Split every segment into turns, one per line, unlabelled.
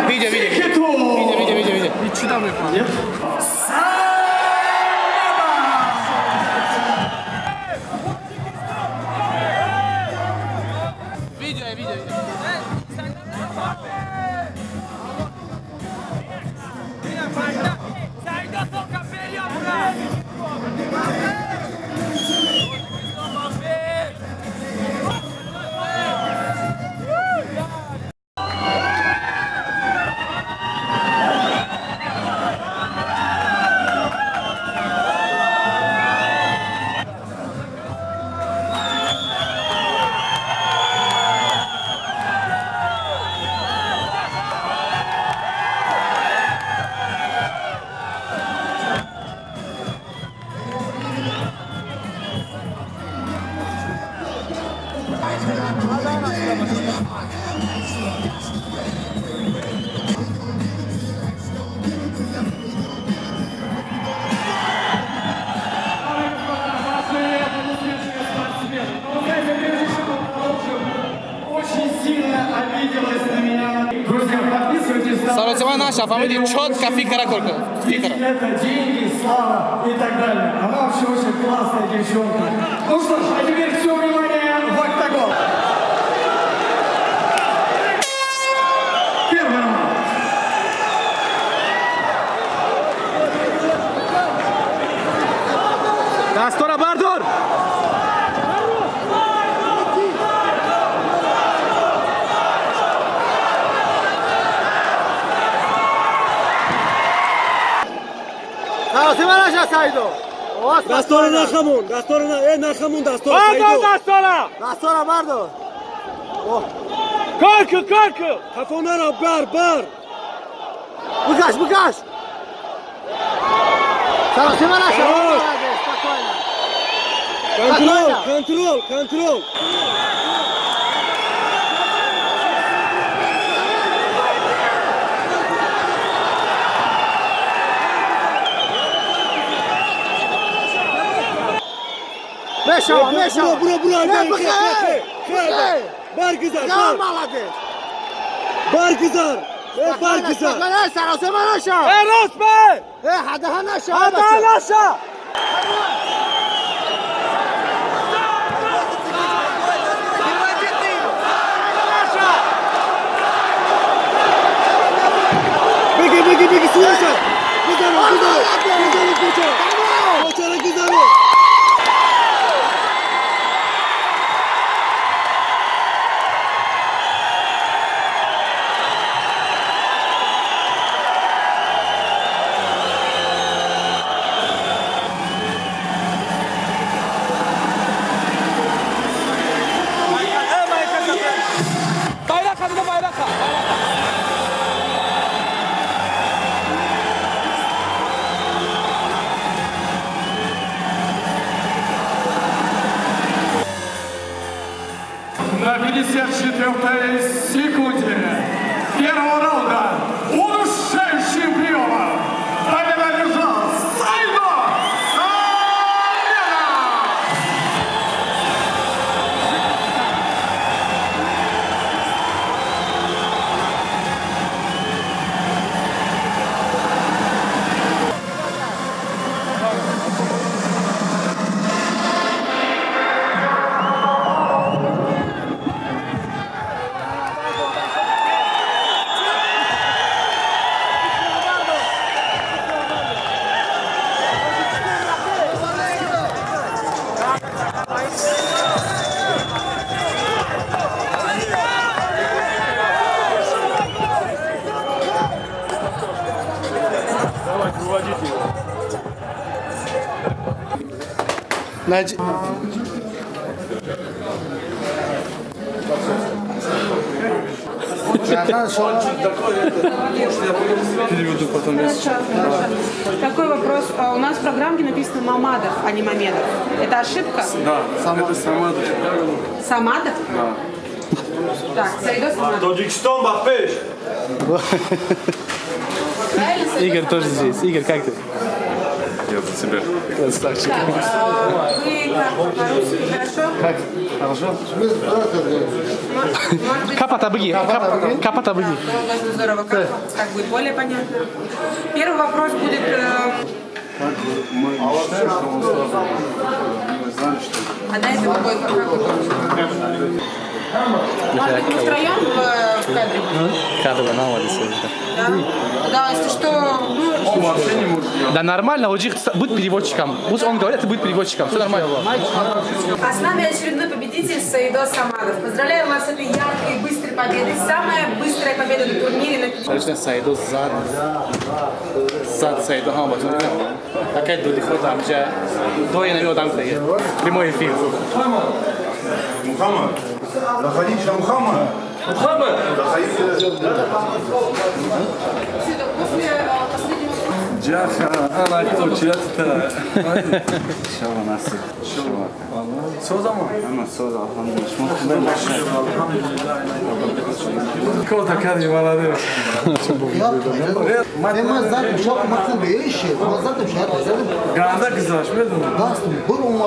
Видео. И читам их. Видео. Сарацева наша фамилия четко фикара.
Это деньги, слава и так далее. Она вообще очень классная девчонка. Ну что ж, а теперь все внимание в октагон. Первый раунд.
Дастора Бардор!
Севараша Сайдо.
Дастора Нахамун, Нахамун Дастора Сайдо.
Бардор Дастора!
Дастора Бардо.
Kalkı. Kafonara bar.
Букаш. Севараша. Спокойно.
Контрол.
Меша.
Бар кızar.
Молодец.
Бар кızar.
Севараша.
Eros be!
Hadahanasha.
Adanasha!
Begi Suyaşa. Kızarı. Koçara kızarı.
Bayrak.
На 54-й секунде первого раунда удушающим приемом победу одержал Сайдо Самедов!
Переведу потом.
Такой вопрос. У нас в программе написано Мамадов, а не Мамедов. Это ошибка?
Да, это Самадов.
Самадов?
Да.
Так, Сайдо Самадов.
Таджикистан, Бахпеш.
Правильно?
Игорь тоже здесь. Игорь, как ты?
Я за себя.
Красавчик.
Так, вы как по-русски хорошо?
Как? Хорошо?
Может быть,
Капа табыги. Капа табыги.
да, у вас здорово. Как будет более понятно? Первый вопрос будет... А до этого какой? Как вы думаете? Может быть, мы втроем в кадре?
Кадровая наводится.
Да? Да, если что, ну,
Да нормально, Оджих будет переводчиком. Пусть он говорит, ты будет переводчиком. Все нормально.
А с нами очередной победитель Саидос Самадов. Поздравляю вас с этой яркой и быстрой победой. Самая быстрая победа на турнире на 5.
Конечно, Саидос зад Саидо Хамбатон. Опять до лихо там, же до я навел там прямой эфир.
Мухаммад. Заходите на Мухаммад. Мухаммад.
После последнего...
Джаха, она кто чья-то.
Şava nasıl? Şava.
Soza mı?
Ama sonra alhamdülillah.
Kota kadi maladı.
Ama zaten çok makul bir iş. Ama zaten şey yapacağım.
Ganda kızlaşmıyor mu?
Bastım. Burun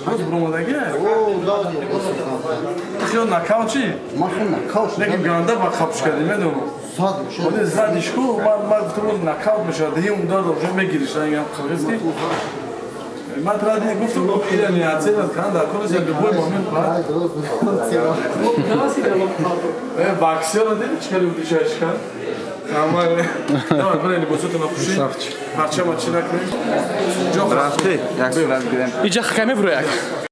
Kız burumada gel.
o da
Şu nakavçı.
Mahfuna kauç.
Lekin ganda bak kapışka demedi onu.
Sadım şey.
Onu zadişku, ma tutulur nakavt diyeyim da da me girişten yap kırıski. Ma tradi guftu bu ile niyatsel kanda konusu bir boy moment var. Baksiyona değil çıkarıyor dışarı çıkan. Ama tamam böyle bu sütuna kuşu. Parça maçına koy. Çok rahat.
Jak sprawiedliwe.
Idzie hakamy w rojach.